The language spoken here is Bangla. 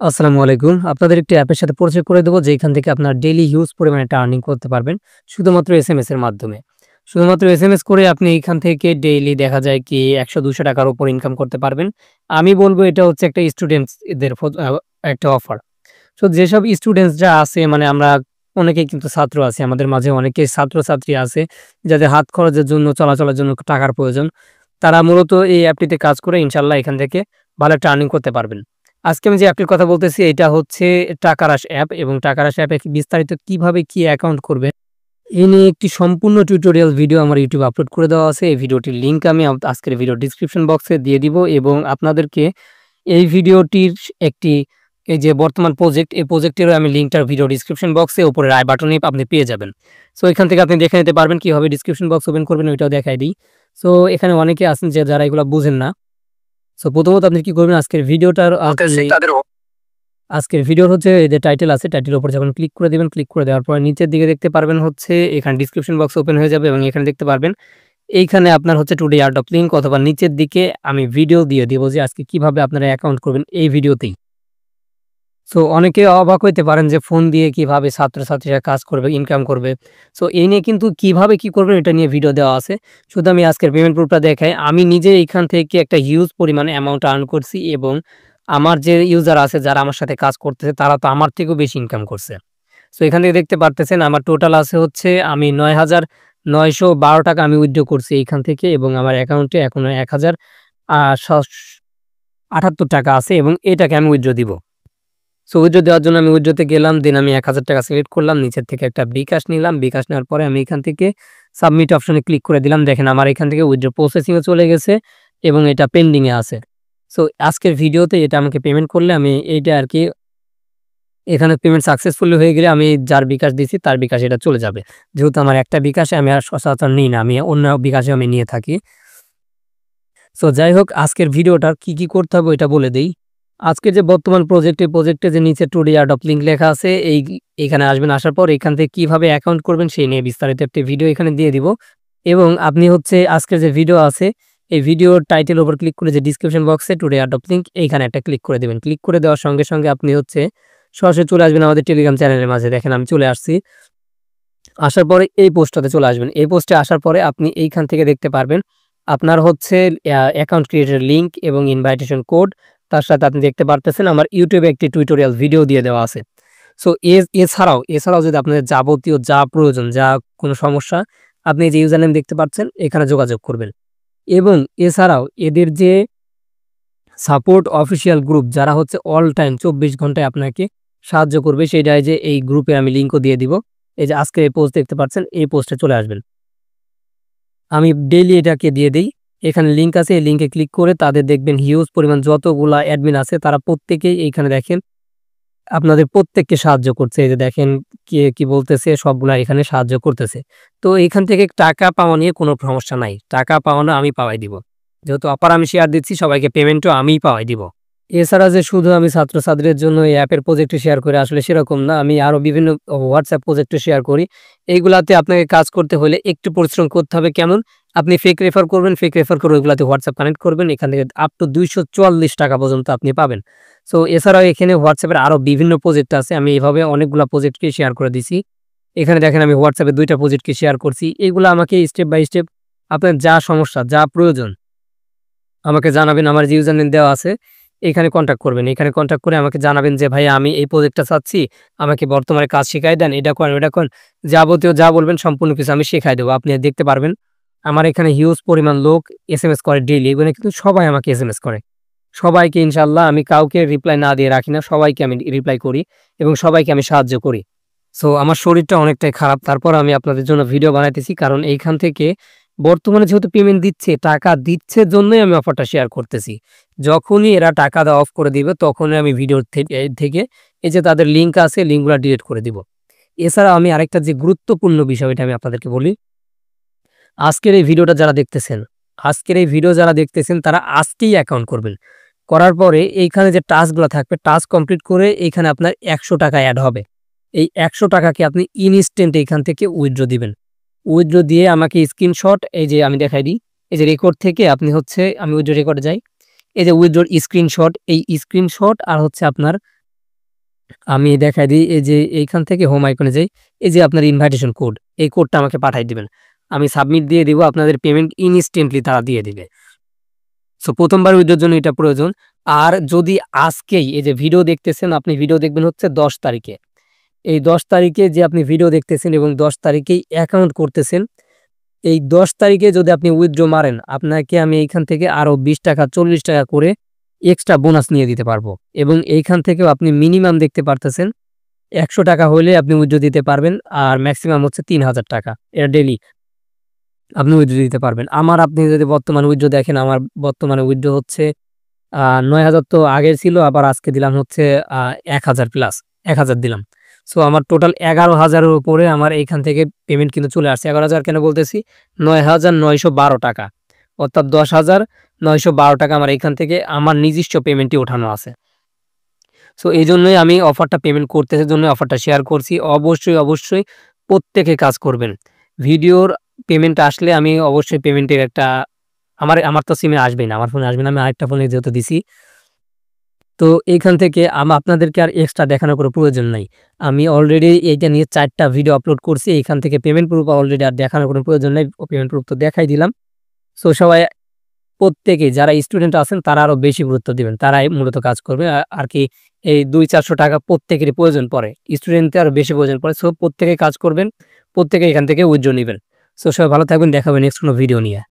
আসসালামু আলাইকুম। আপনাদের একটি অ্যাপের সাথে পরিচয় করে দেবো যেখান থেকে আপনার ডেইলি হিউজ পরিমাণে একটা আর্নিং করতে পারবেন শুধুমাত্র এসএমএস এর মাধ্যমে। শুধুমাত্র এসএমএস করে আপনি এইখান থেকে ডেইলি দেখা যায় কি ৳১০০-৳২০০ র উপর ইনকাম করতে পারবেন। আমি বলব এটা হচ্ছে একটা স্টুডেন্টস দের একটা অফার। সো যেসব স্টুডেন্টসরা আছে মানে আমরা অনেকেই কিন্তু ছাত্র আছি। আমাদের মাঝে অনেকেই ছাত্র-ছাত্রী আছে যাদের হাত খরচের জন্য চলাচলের জন্য টাকার প্রয়োজন। তারা মূলত এই অ্যাপটিতে কাজ করে ইনশাআল্লাহ এখান থেকে ভালো একটা আর্নিং করতে পারবেন। আজকে আমি যে অ্যাপটির কথা বলতেছি এটা হচ্ছে টাকারাশ অ্যাপ এবং টাকারাশ অ্যাপে বিস্তারিত কিভাবে কি অ্যাকাউন্ট করবেন এই নিয়ে একটি সম্পূর্ণ টিউটোরিয়াল ভিডিও আমার YouTube আপলোড করে দেওয়া আছে। এই ভিডিওটির লিংক আমি আজকের ভিডিও ডেসক্রিপশন বক্সে দিয়ে দিব এবং আপনাদেরকে এই ভিডিওটির একটি এই যে বর্তমান প্রজেক্ট, এই প্রজেক্টেরও আমি লিংকটার ভিডিও ডেসক্রিপশন বক্সে উপরের আই বাটনে আপনি পেয়ে যাবেন। সো এখান থেকে আপনি দেখে নিতে পারবেন কিভাবে ডেসক্রিপশন বক্স ওপেন করবেন ওইটাও দেখায় দিই। সো এখানে অনেকে আছেন যে যারা এগুলা বুঝেন না। সো প্রথমত আপনি কি করবেন আজকের ভিডিওটার আজকের ভিডিওর হচ্ছে এই যে টাইটেল আছে, টাইটেলের উপর যখন ক্লিক করে দিবেন, ক্লিক করে দেওয়ার পরে নিচের দিকে দেখতে পারবেন হচ্ছে এখানে ডেসক্রিপশন বক্স ওপেন হয়ে যাবে এবং এখানে দেখতে পারবেন এইখানে আপনার হচ্ছে টুডে এয়ারড্রপ লিংক অথবা নিচের দিকে আমি ভিডিও দিয়ে দিব যে আজকে কিভাবে আপনারা অ্যাকাউন্ট করবেন এই ভিডিওতেই। সো অনেকে অবাক হইতে পারেন যে ফোন দিয়ে কিভাবে ছাত্রছাত্রীরা কাজ করবে, ইনকাম করবে। সো এই নিয়ে কিন্তু কিভাবে কি করবেন এটা নিয়ে ভিডিও দেওয়া আছে। শুধু আমি আজকের পেমেন্ট প্রুফটা দেখাই। আমি নিজে এইখান থেকে একটা হিউজ পরিমাণে অ্যামাউন্ট আর্ন করছি এবং আমার যে ইউজার আছে যারা আমার সাথে কাজ করতেছে তারা তো আমার থেকেও বেশি ইনকাম করছে। সো এখান থেকে দেখতে পারতেছেন আমার টোটাল আছে হচ্ছে আমি ৳৯,৯১২ আমি উইথড্র করছি এইখান থেকে এবং আমার অ্যাকাউন্টে এখনো ৳১,০৭৮ আছে এবং এটাকে আমি উইথড্র দিব। সো উইথড্র দেওয়ার জন্য আমি উইথড্রতে গেলাম। দেন আমি ৳১,০০০ সিলেক্ট করলাম। নিচের থেকে একটা বিকাশ নিলাম। বিকাশ নেওয়ার পরে আমি এখান থেকে সাবমিট অপশনে ক্লিক করে দিলাম। দেখেন আমার এখান থেকে উইথড্র প্রসেসিং এ চলে গেছে এবং এটা পেন্ডিং এ আছে। সো আজকের ভিডিওতে এটা আমাকে পেমেন্ট করলে আমি এইটা আরকি এখানে পেমেন্ট সাকসেসফুলি হয়ে গেলে আমি যার বিকাশ দিছি তার বিকাশে এটা চলে যাবে। যেহেতু আমার একটা বিকাশে আমি আর সচরাচর নিই না। আমি অন্য বিকাশে আমি নিয়ে থাকি। সো যাই হোক আজকের ভিডিওটার কি করতে হবে ওইটা বলে দেই। আজকে যে বর্তমান প্রজেক্ট, এই প্রজেক্টে যে নিচে টুডে এয়ারড্রপ লিংক লেখা আছে এইখানে আসবেন। আসার পর এখান থেকে কিভাবে অ্যাকাউন্ট করবেন সেই নিয়ে বিস্তারিত একটি ভিডিও এখানে দিয়ে দিব। এবং আপনি হচ্ছে আজকের যে ভিডিও আছে এই ভিডিওর টাইটেল উপর ক্লিক করে যে ডেসক্রিপশন বক্সে টুডে এয়ারড্রপ লিংক এইখানে একটা ক্লিক করে দিবেন। ক্লিক করে দেওয়ার সঙ্গে আপনি হচ্ছে সরাসরি চলে আসবেন আমাদের টেলিগ্রাম চ্যানেলের মাঝে। দেখেন আমি চলে আসছি। আসার পরে এই পোস্টটাতে চলে আসবেন। এই পোস্টে আসার পরে আপনি এইখান থেকে দেখতে পারবেন আপনার হচ্ছে অ্যাকাউন্ট ক্রিয়েটের লিংক এবং ইনভাইটেশন কোড। তার সাথে আপনি দেখতে পারতেছেন আমার YouTube এ একটি টিউটোরিয়াল ভিডিও দিয়ে দেওয়া আছে। সো এছাড়াও যদি আপনাদের যাবতীয় যা প্রয়োজন, যা কোনো সমস্যা আপনি এই যে ইউজার নেম দেখতে পাচ্ছেন এখানে যোগাযোগ করবেন। এবং এছাড়াও এদের যে সাপোর্ট অফিসিয়াল গ্রুপ যারা হচ্ছে অল টাইম ২৪ ঘন্টায় আপনাকে সাহায্য করবে সেটাই যে এই গ্রুপে আমি লিংকও দিয়ে দিব। এই যে আজকে এই পোস্ট দেখতে পাচ্ছেন এই পোস্টে চলে আসবেন। আমি ডেইলি এটাকে দিয়ে দেই। এখানে লিংক আছে এই লিংকে ক্লিক করে তাদের দেখবেন হিউজ পরিমাণ যতগুলা অ্যাডমিন আছে তারা প্রত্যেকেই এইখানে দেখেন আপনাদের প্রত্যেককে সাহায্য করছে। এই যে দেখেন কে কি বলতেছে সবগুলা এখানে সাহায্য করতেছে। তো এখান থেকে টাকা পাওয়া নিয়ে কোনো সমস্যা নাই। টাকা পাওয়ানো আমি পাওয়াই দিব। যেহেতু অফার আমি শেয়ার দিচ্ছি সবাইকে পেমেন্টও আমিই পাওয়াই দিব। এছাড়া যে শুধু আমি ছাত্রছাত্রীদের জন্য এই অ্যাপের প্রজেক্টে শেয়ার করি আসলে সেরকম না। আমি আরো বিভিন্ন WhatsApp প্রজেক্টে শেয়ার করি। এইগুলাতে আপনাকে কাজ করতে হলে একটু পরিশ্রম করতে হবে কেমন? আপনি ফেক রেফার করবেন, ফেক রেফার করে ওইগুলাতে WhatsApp কানেক্ট করবেন। এখান থেকে আপ টু ৳২৪৪ পর্যন্ত আপনি পাবেন। সো এছাড়াও এখানে WhatsApp এর আরো বিভিন্ন প্রজেক্ট আছে। আমি এভাবে অনেকগুলা প্রজেক্টকে শেয়ার করে দিছি। এখানে দেখেন আমি WhatsApp এ ২ টা প্রজেক্টকে শেয়ার করছি। এগুলা আমাকে স্টেপ বাই স্টেপ আপনার যা সমস্যা, যা প্রয়োজন আমাকে জানাবেন। আমার যে ইউজার নেম দেওয়া আছে এখানে কনট্যাক্ট করবেন। এখানে কনট্যাক্ট করে আমাকে জানাবেন যে, "ভাই আমি এই প্রজেক্টটা চাচ্ছি। আমাকে বর্তমানে কাজ শিখায় দেন। এটা করেন, ওটা করেন।" যাবতীয় যা বলবেন সম্পূর্ণ কিছু আমি শিখায় দেব। আপনি দেখতে পারবেন। আমার এখানে হিউজ পরিমাণ লোক এসএমএস করে ডেইলি। এগুলো কিন্তু সবাই আমাকে এসএমএস করে। সবাইকে ইনশাআল্লাহ আমি কাউকে রিপ্লাই না দিয়ে রাখি না। সবাইকে আমি রিপ্লাই করি এবং সবাইকে আমি সাহায্য করি। সো আমার শরীরটা অনেকটাই খারাপ। তারপরও আমি আপনাদের জন্য ভিডিও বানাইতেছি। কারণ এইখান থেকে বর্তমানে যেহেতু পেমেন্ট দিচ্ছে, টাকা দিচ্ছে জন্যই আমি অফারটা শেয়ার করতেছি। যখনই এরা টাকা দেওয়া অফ করে দিবে তখনই আমি ভিডিওর থেকে এই যে তাদের লিঙ্ক আছে লিঙ্কগুলা ডিলিট করে দিব। এছাড়া আমি আরেকটা যে গুরুত্বপূর্ণ বিষয় এটা আমি আপনাদেরকে বলি। আজকের এই ভিডিওটা যারা দেখতেছেন, আজকের এই ভিডিও যারা দেখতেছেন তারা আজকেই অ্যাকাউন্ট করবেন। করার পরে এইখানে যে টাস্কগুলা থাকবে টাস্ক কমপ্লিট করে এইখানে আপনার ৳১০০ এড হবে। এই ৳১০০ আপনি ইনস্ট্যান্ট এইখান থেকে উইথড্র দিবেন। উইথড্র দিয়ে আমাকে স্ক্রিনশট এই যে আমি দেখাই দিই। এই যে রেকর্ড থেকে আপনি হচ্ছে আমি উইথড্র রেকর্ডে যাই। এই যে উইথড্রর স্ক্রিনশট, এই স্ক্রিনশট আর হচ্ছে আপনার আমি দেখাই দিই, এই যে এইখান থেকে হোম আইকনে যাই, এই যে আপনার ইনভাইটেশন কোড, এই কোডটা আমাকে পাঠাই দিবেন। আমি সাবমিট দিয়ে দিব, আপনাদের পেমেন্ট ইনস্ট্যান্টলি তারা দিয়ে দিবে। সো ১ম বার উইথড্রর জন্য এটা প্রয়োজন। আর যদি আজকেই এই যে ভিডিও দেখতেছেন, আপনি ভিডিও দেখবেন হচ্ছে ১০ তারিখে। এই ১০ তারিখে যে আপনি ভিডিও দেখতেছেন এবং ১০ তারিখেই অ্যাকাউন্ট করতেছেন, এই ১০ তারিখে যদি আপনি উইথড্র মারেন, আপনাকে আমি এইখান থেকে আরো ৳২০ ৳৪০ করে এক্সট্রা বোনাস নিয়ে দিতে পারবো। এবং এইখান থেকেও আপনি মিনিমাম দেখতে পারতেছেন ৳১০০ হইলে আপনি উইথড্র দিতে পারবেন। আর ম্যাক্সিমাম হচ্ছে ৳৩,০০০। এটা ডেইলি আপনি উইথড্র দিতে পারবেন। আপনি যদি বর্তমানে উইথড্র দেখেন, আমার বর্তমানে উইথড্র হচ্ছে ৯,০০০ তো আগের ছিল, আবার আজকে দিলাম হচ্ছে ১,০০০ প্লাস ১,০০০ দিলাম। সো আমার টোটাল ১১,০০০ এর উপরে আমার এইখান থেকে পেমেন্ট কিন্তু চলে আসছে। ১১,০০০ কেন বলতেছি? ৳৯,৯১২, অর্থাৎ ৳১০,৯১২ আমার এইখান থেকে আমার নিজস্ব পেমেন্টই ওঠানো আছে। সো এইজন্যই আমি অফারটা পেমেন্ট করতেছে জন্য অফারটা শেয়ার করছি। অবশ্যই প্রত্যেকে কাজ করবেন। ভিডিওর পেমেন্ট আসলে আমি অবশ্যই পেমেন্টের একটা আমার তো সিমে আসবেই না। আমার ফোনে আসবে না। আমি আরেকটা ফোনে যেহেতু দিছি। তো এইখান থেকে আপনাদেরকে আর এক্সট্রা দেখানোর কোনো প্রয়োজন নাই। আমি অলরেডি এইটা নিয়ে ৪ টা ভিডিও আপলোড করছি। এইখান থেকে পেমেন্ট প্রুফ অলরেডি আর দেখানোর কোনো প্রয়োজন নাই। পেমেন্ট প্রুফ তো দেখাই দিলাম। সো সবাই প্রত্যেকেই যারা স্টুডেন্ট আছেন তারা আরো বেশি গুরুত্ব দিবেন। তারাই মূলত কাজ করবে। আরকি এই ৳২০০-৳৪০০ প্রত্যেকেরই প্রয়োজন পড়ে। স্টুডেন্টদের আরো বেশি প্রয়োজন পড়ে। সো প্রত্যেকেই কাজ করবেন। প্রত্যেকেই এখান থেকে উইথড্র নিবেন। সো সবাই ভালো থাকবেন। দেখা হবে নেক্সট কোনো ভিডিও নিয়ে।